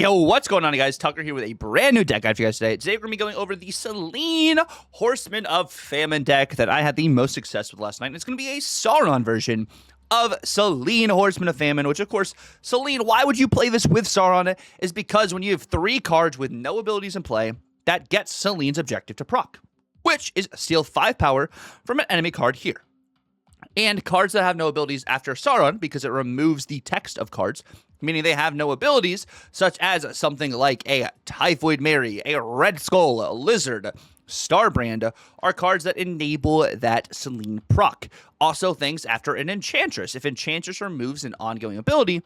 Yo, what's going on, guys? Tucker here with a brand new deck guide for you guys today. Today, we're going to be going over the Selene Horseman of Famine deck that I had the most success with last night. And it's going to be a Sauron version of Selene Horseman of Famine, which, of course, Selene, why would you play this with Sauron? Is because when you have 3 cards with no abilities in play, that gets Selene's objective to proc, which is steal 5 power from an enemy card here. And cards that have no abilities after Sauron, because it removes the text of cards, meaning they have no abilities, such as something like a Typhoid Mary, a Red Skull, a Lizard, Starbrand, are cards that enable that Selene proc. Also, things after an Enchantress. If Enchantress removes an ongoing ability,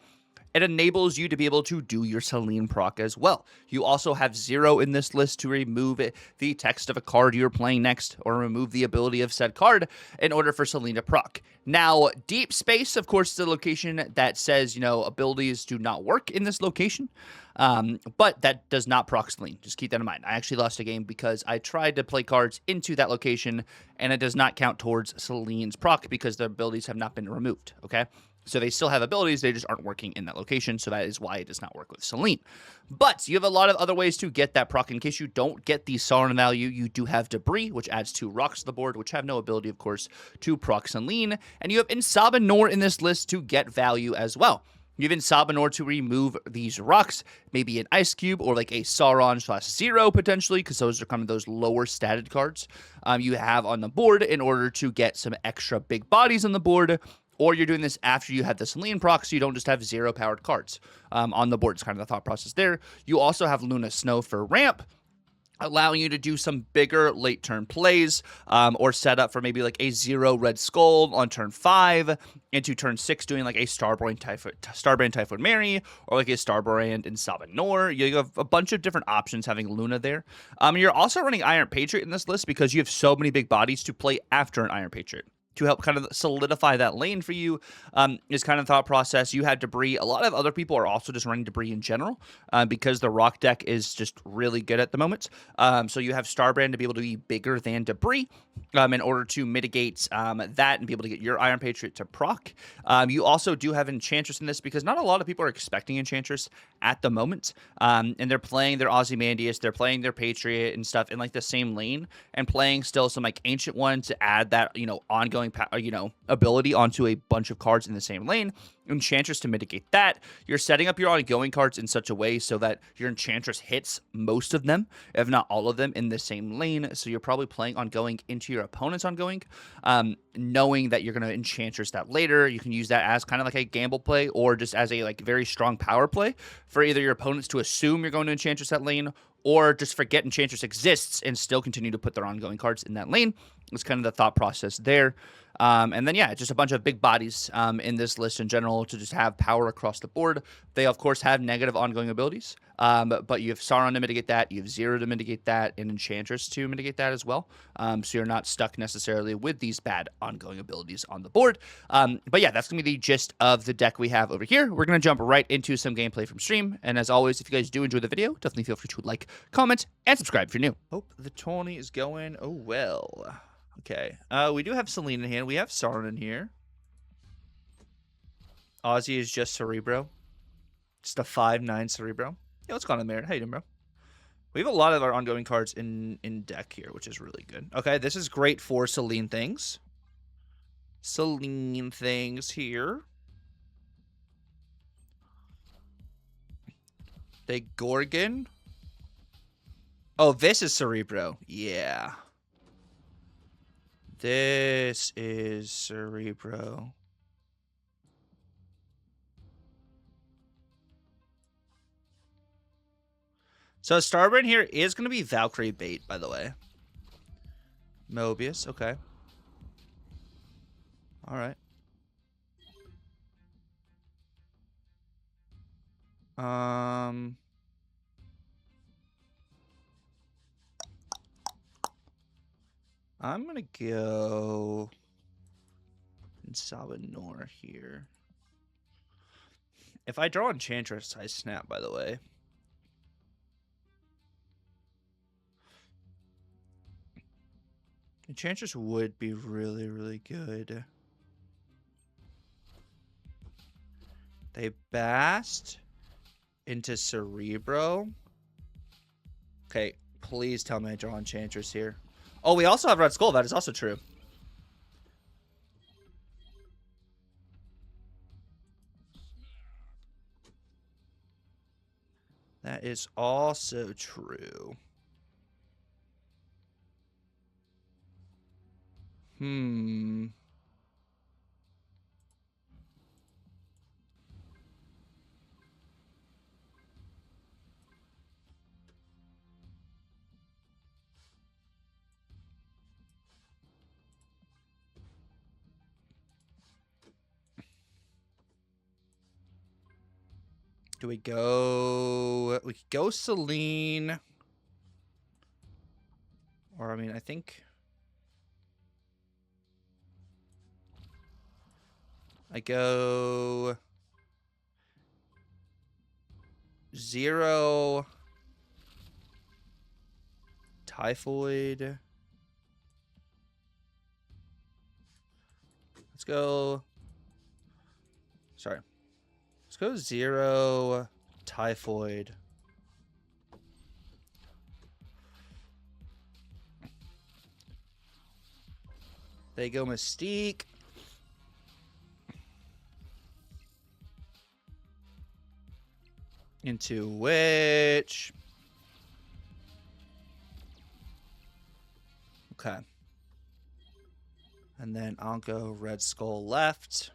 it enables you to be able to do your Selene proc as well. You also have 0 in this list to remove the text of a card you're playing next, or remove the ability of said card in order for Selene to proc. Now, Deep Space, of course, is the location that says, abilities do not work in this location, but that does not proc Selene. Just keep that in mind. I actually lost a game because I tried to play cards into that location, and it does not count towards Selene's proc because the abilities have not been removed, okay? So they still have abilities, they just aren't working in that location, so that is why it does not work with Selene. But you have a lot of other ways to get that proc. In case you don't get the Sauron value, you do have Debris, which adds 2 rocks to the board, which have no ability, of course, to proc Selene. And you have Insabanor in this list to get value as well. You have Insabanor to remove these rocks, maybe an Ice Cube or like a Sauron/0 potentially, because those are kind of those lower statted cards you have on the board in order to get some extra big bodies on the board. Or you're doing this after you have the Selene proc, so you don't just have 0 powered cards on the board. It's kind of the thought process there. You also have Luna Snow for ramp, allowing you to do some bigger late turn plays, or set up for maybe like a 0 Red Skull on turn 5, into turn 6 doing like a Starbrand Typhoid Mary, or like a Starbrand Insabanor. You have a bunch of different options having Luna there. You're also running Iron Patriot in this list because you have so many big bodies to play after an Iron Patriot. To help kind of solidify that lane for you is kind of the thought process. You have Debris. A lot of other people are also just running Debris in general because the rock deck is just really good at the moment. So you have Starbrand to be able to be bigger than Debris in order to mitigate that and be able to get your Iron Patriot to proc. You also do have Enchantress in this because not a lot of people are expecting Enchantress at the moment. And they're playing their Ozymandias, they're playing their Patriot and stuff in like the same lane and playing still some like Ancient One to add that, ongoing ability onto a bunch of cards in the same lane. Enchantress to mitigate that. You're setting up your ongoing cards in such a way so that your Enchantress hits most of them, if not all of them, in the same lane. So you're probably playing ongoing into your opponent's ongoing, knowing that you're going to Enchantress that later. You can use that as kind of like a gamble play or just as a like very strong power play for either your opponents to assume you're going to Enchantress that lane, or just forget Enchantress exists and still continue to put their ongoing cards in that lane. It's kind of the thought process there. And then, yeah, just a bunch of big bodies in this list in general to just have power across the board. They, of course, have negative ongoing abilities, but you have Sauron to mitigate that. You have 0 to mitigate that, and Enchantress to mitigate that as well. So you're not stuck necessarily with these bad ongoing abilities on the board. But, yeah, that's going to be the gist of the deck we have over here. We're going to jump right into some gameplay from stream. And as always, if you guys do enjoy the video, definitely feel free to like, comment, and subscribe if you're new. Hope the tourney is going well. Okay, we do have Selene in hand. We have Sauron in here. Ozzy is just Cerebro. Just a 5/9 Cerebro. Yeah, what's going on there? How you doing, bro? We have a lot of our ongoing cards in deck here, which is really good. Okay, this is great for Selene things. Selene things here. They Gorgon. Oh, this is Cerebro. Yeah. This is Cerebro. So Starbrand here is going to be Valkyrie bait, by the way. Mobius, okay. All right. I'm going to go Insabanor here. If I draw Enchantress, I snap, by the way. Enchantress would be really, really good. They Bast into Cerebro. Okay, please tell me I draw Enchantress here. Oh, we also have Red Skull. That is also true. That is also true. Do we go... We could go Selene. Or, I mean, I think... I go... 0... Typhoid. Let's go... Sorry. Let's go 0... Typhoid. They go Mystique. Into Witch. Okay. And then I'll go Red Skull left.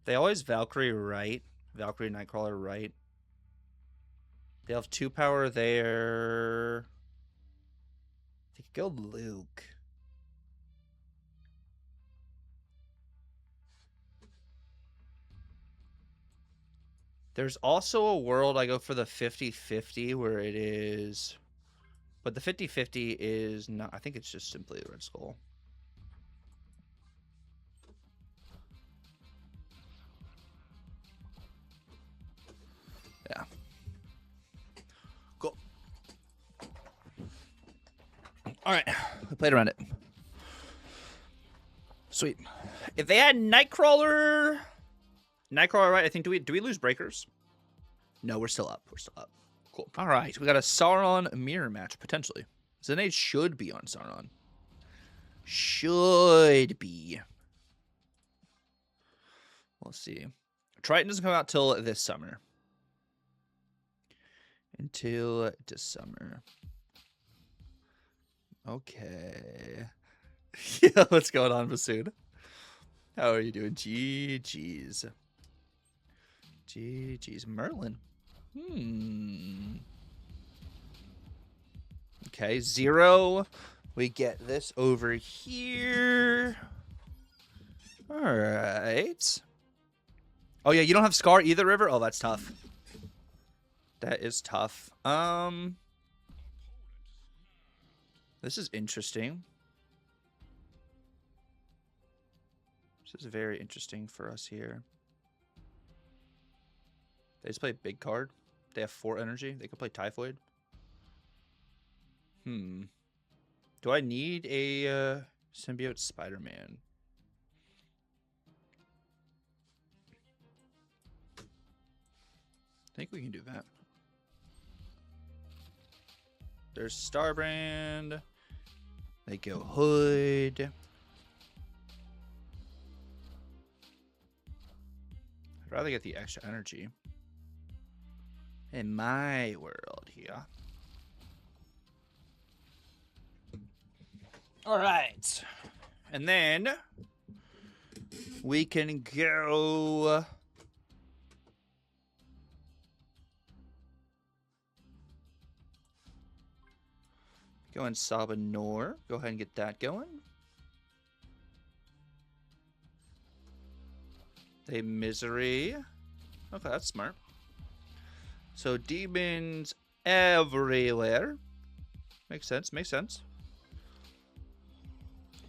They always Valkyrie right. Valkyrie Nightcrawler right. They have 2 power there. They could go Luke. There's also a world I go for the 50-50 where it is... But the 50-50 is not... I think it's just simply Red Skull. Yeah. Cool. All right. We played around it. Sweet. If they had Nightcrawler... Nightcrawler, right? I think, do we lose Breakers? No, we're still up. We're still up. Cool. All right. We got a Sauron mirror match, potentially. Selene should be on Sauron. Should be. We'll see. Triton doesn't come out till this summer. Until this summer. Okay. Yeah, what's going on, Masood? How are you doing? GG's. GG's. Merlin. Okay, 0. We get this over here. All right. Oh, yeah, you don't have Scar either, River? Oh, that's tough. That is tough. This is interesting. This is very interesting for us here. They just play a big card. They have 4 energy. They could play Typhoid. Do I need a Symbiote Spider-Man? I think we can do that. There's Starbrand. They go Hood. I'd rather get the extra energy. In my world here. All right. And then we can go... Go in Sabanor. Go ahead and get that going. They Misery. Okay, that's smart. So demons everywhere. Makes sense, makes sense.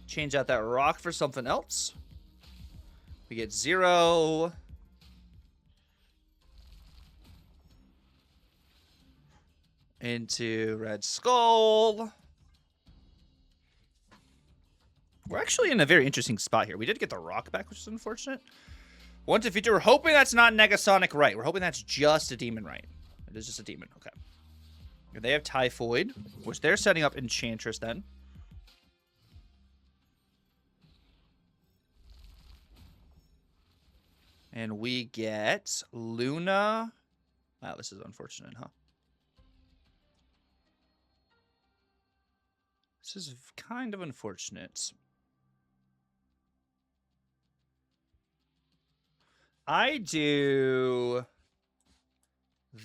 Change out that rock for something else. We get 0. Into Red Skull. We're actually in a very interesting spot here. We did get the rock back, which is unfortunate. Once in future, we're hoping that's not Negasonic Right. We're hoping that's just a Demon Right. It is just a demon. Okay. They have Typhoid, which they're setting up Enchantress then. And we get Luna. Wow, this is unfortunate, huh? This is kind of unfortunate. I do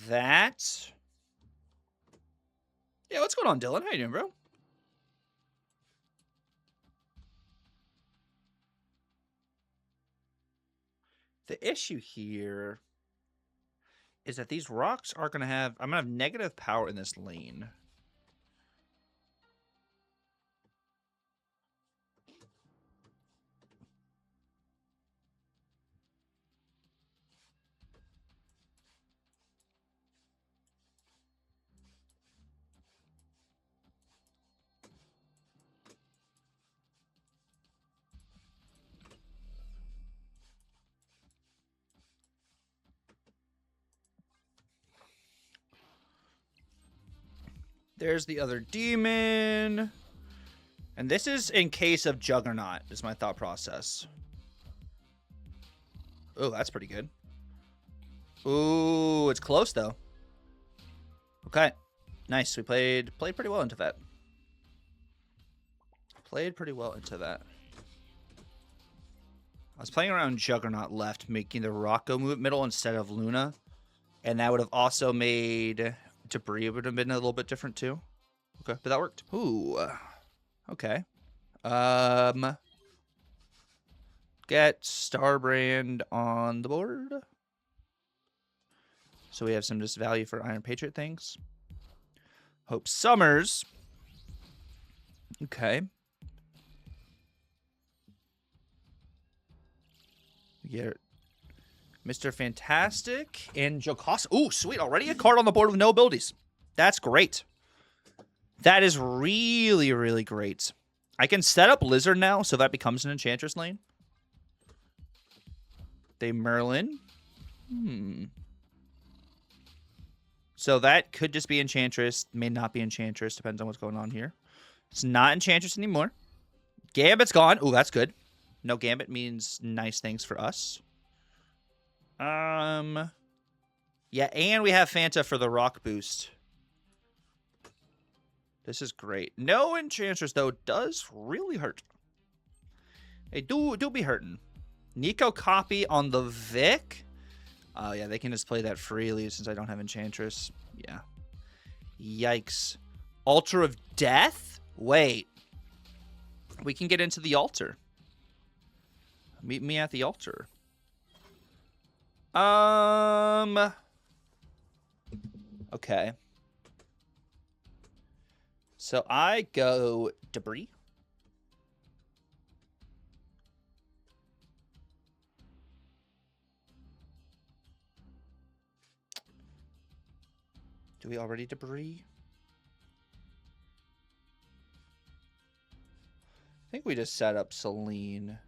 that. Yeah, what's going on, Dylan? How you doing, bro? The issue here is that these rocks are going to have... I'm going to have negative power in this lane. There's the other demon. And this is in case of Juggernaut, is my thought process. Oh, that's pretty good. Ooh, it's close, though. Okay. Nice. We played pretty well into that. Played pretty well into that. I was playing around Juggernaut left, making the rock go move middle instead of Luna. And that would have also made... Debris would have been a little bit different too. Okay, but that worked. Ooh. Okay. Get Starbrand on the board. So we have some just value for Iron Patriot things. Hope Summers. Okay. We get Mr. Fantastic and Jocasta. Ooh, sweet. Already a card on the board with no abilities. That's great. That is really, really great. I can set up Lizard now, so that becomes an Enchantress lane. They Merlin. So that could just be Enchantress. May not be Enchantress. Depends on what's going on here. It's not Enchantress anymore. Gambit's gone. Ooh, that's good. No Gambit means nice things for us. Yeah, and we have Fanta for the rock boost. This is great. No Enchantress, though, does really hurt. They do be hurting. Nico copy on the Vic. Oh, yeah, they can just play that freely since I don't have Enchantress. Yeah. Yikes. Altar of Death? Wait. We can get into the altar. Meet me at the altar. Okay. So I go Debris. Do we already Debris? I think we just set up Selene.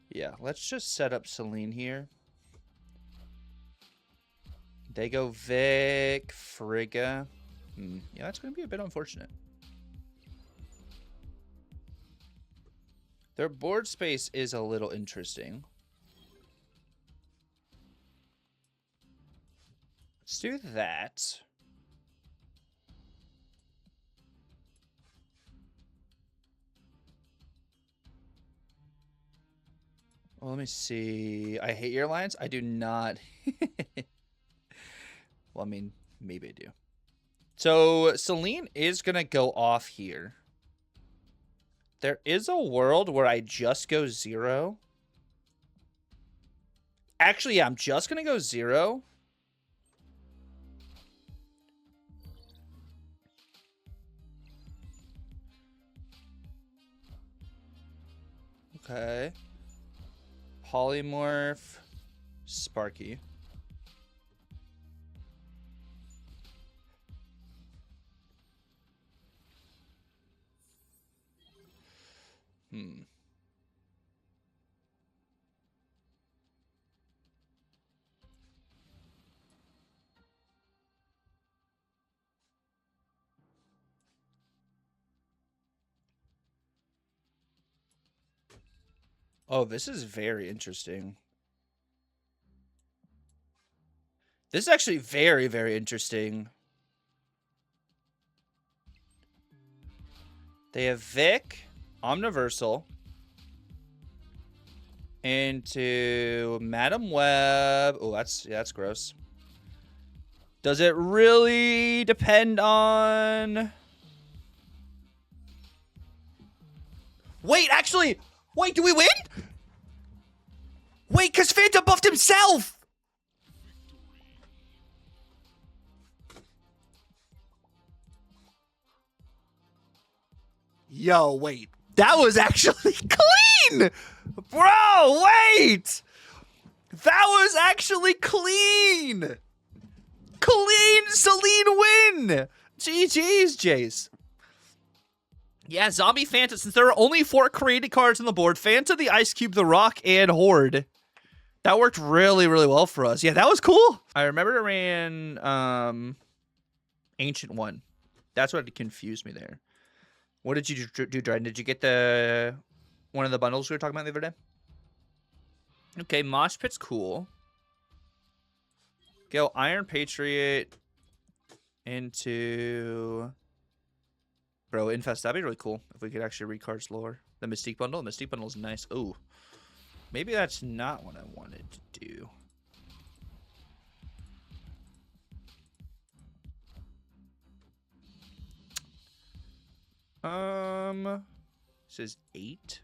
Yeah, let's just set up Selene here. They go Vic, Frigga. Yeah, that's going to be a bit unfortunate. Their board space is a little interesting. Let's do that. Well, let me see. I hate your lines. I do not. Well, I mean, maybe I do. So Selene is going to go off here. There is a world where I just go 0. Actually, yeah, I'm just going to go 0. Okay. Polymorph. Sparky. Oh, this is very interesting. This is actually very, very interesting. They have Vic, Omniversal, into Madam Web. Oh, that's gross. Does it really depend on... Wait, actually! Wait, do we win? Wait, because Phantom buffed himself! Yo, wait. That was actually clean! Bro, wait! That was actually clean! Clean Selene win! GG's, Jace. Yeah, Zombie Fanta, since there are only 4 created cards on the board, Fanta, the Ice Cube, the Rock, and Horde. That worked really, really well for us. Yeah, that was cool. I remember I ran Ancient One. That's what confused me there. What did you do, Dryden? Did you get the one of the bundles we were talking about the other day? Okay, Mosh Pit's cool. Go Iron Patriot into... Bro, Infest, that'd be really cool if we could actually read cards lower. The Mystique bundle? The Mystique bundle is nice. Ooh. Maybe that's not what I wanted to do. This is 8.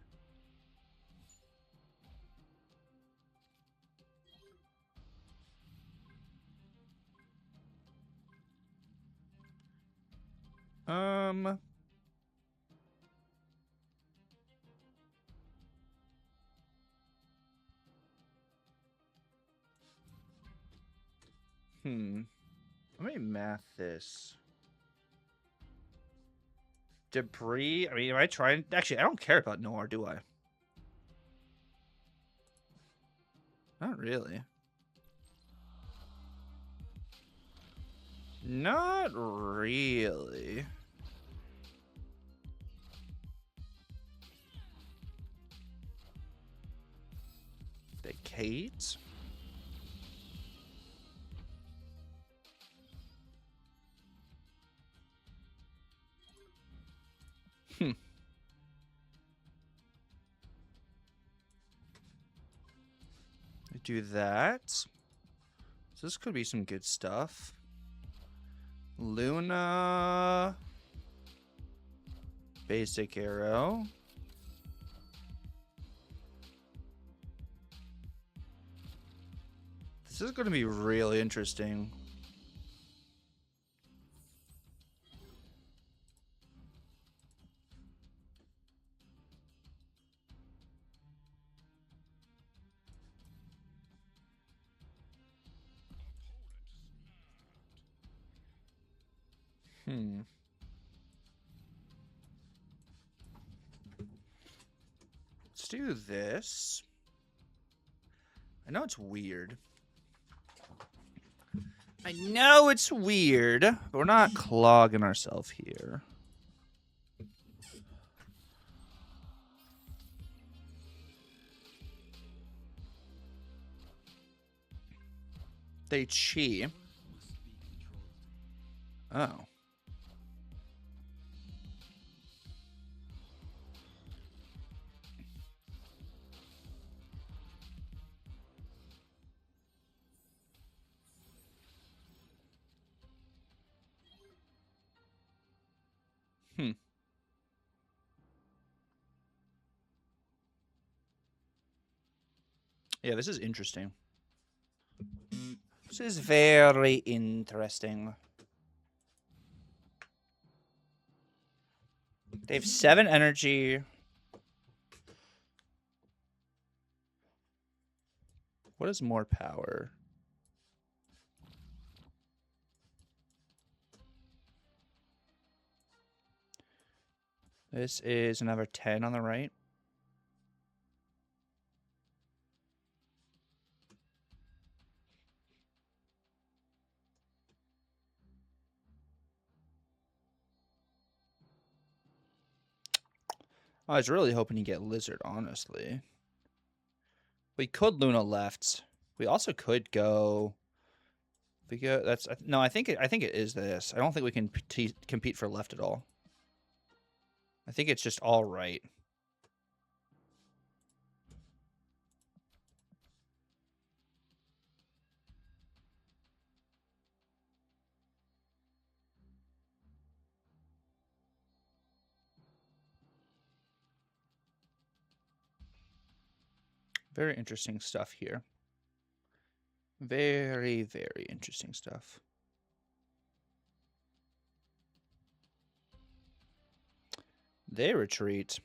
Let me math this. Debris. I mean, am I trying? Actually, I don't care about Noir, do I? Not really. Not really. Decades? Do that. So this could be some good stuff. Luna. Basic arrow. This is going to be really interesting. Let's do this. I know it's weird. I know it's weird, but we're not clogging ourselves here. They chi. Oh. Yeah, this is interesting. This is very interesting. They have 7 energy. What is more power? This is another 10 on the right. I was really hoping to get Lizard, honestly. We could Luna left. We also could go. We go. That's no. I think it is this. I don't think we can compete for left at all. I think it's just all right. Very interesting stuff here. Very, very interesting stuff. They retreat.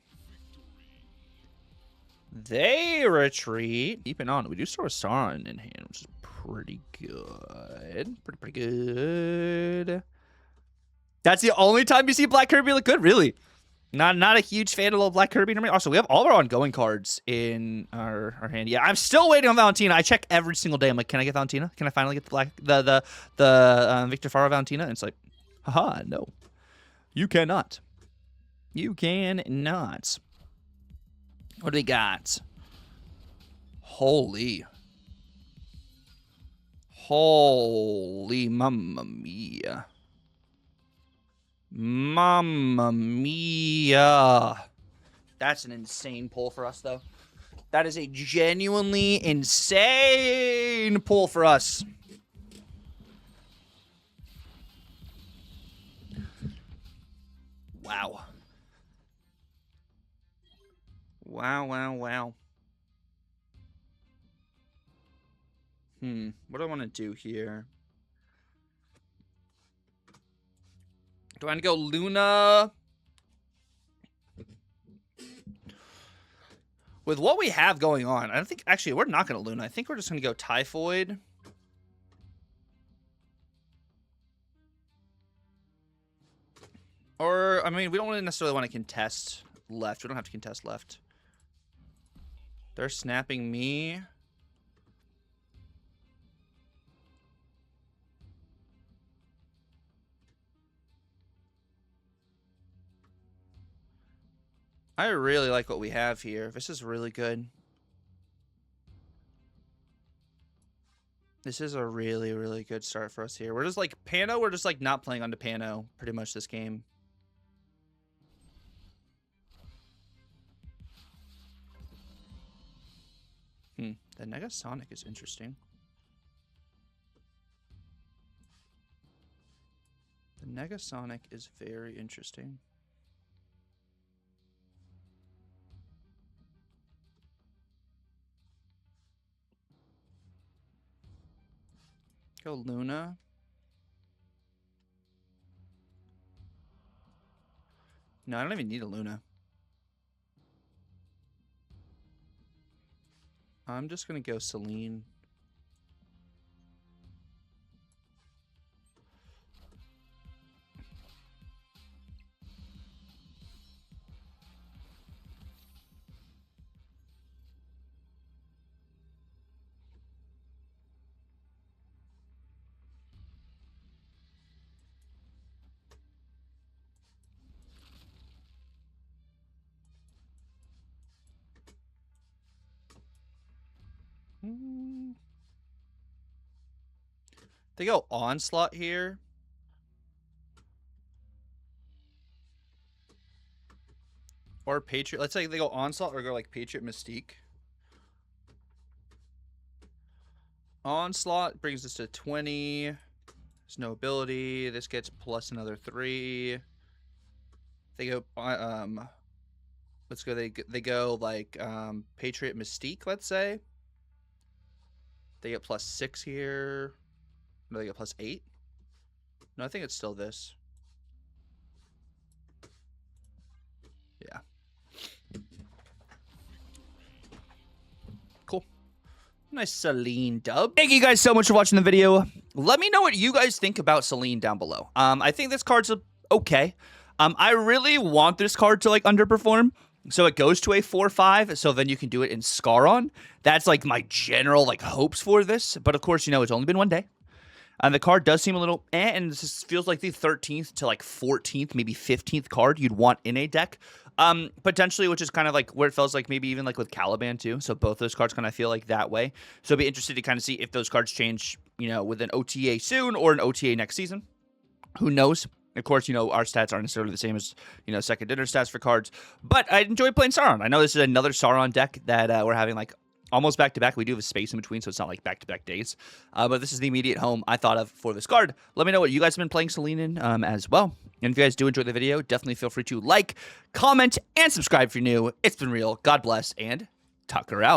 They retreat. Keeping on. We do store Sauron in hand, which is pretty good. Pretty good. That's the only time you see Black Kirby look good, really. Not a huge fan of Black Kirby. Also, we have all our ongoing cards in our hand. Yeah, I'm still waiting on Valentina. I check every single day. I'm like, can I get Valentina? Can I finally get the Victor Faro Valentina? And it's like, haha, no. You cannot. You cannot. What do we got? Holy mamma mia. Mamma mia. That's an insane pull for us, though. That is a genuinely insane pull for us. Wow. Wow. What do I want to do here? Do I want to go Luna? With what we have going on, I don't think... Actually, we're not going to Luna. I think we're just going to go Typhoid. Or, I mean, we don't necessarily want to contest left. We don't have to contest left. They're snapping me. I really like what we have here. This is really good. This is a really, really good start for us here. We're just like Pano. We're just like not playing onto Pano pretty much this game. The Negasonic is interesting. The Negasonic is very interesting. Go Luna. No, I don't even need a Luna. I'm just going to go Selene. They go Onslaught here. Or Patriot. Let's say they go Onslaught or go like Patriot Mystique. Onslaught brings us to 20. There's no ability. This gets plus another 3. They go let's go they go like Patriot Mystique, let's say. They get plus 6 here. No, they get plus 8. No, I think it's still this. Yeah. Cool. Nice Selene dub. Thank you guys so much for watching the video. Let me know what you guys think about Selene down below. I think this card's okay. I really want this card to like underperform. So it goes to a 4-5, so then you can do it in Sauron. That's like my general like hopes for this. But of course, you know, it's only been one day. And the card does seem a little and this feels like the 13th to like 14th, maybe 15th card you'd want in a deck. Potentially, which is kind of like where it feels like maybe even like with Caliban too. So both those cards kind of feel like that way. So I'd be interested to kind of see if those cards change, with an OTA soon or an OTA next season. Who knows? Of course, our stats aren't necessarily the same as, second dinner stats for cards. But I enjoy playing Sauron. I know this is another Sauron deck that we're having like almost back-to-back. We do have a space in between, so it's not like back-to-back days. But this is the immediate home I thought of for this card. Let me know what you guys have been playing Selene in as well. And if you guys do enjoy the video, definitely feel free to like, comment, and subscribe if you're new. It's been real. God bless, and Tucker out.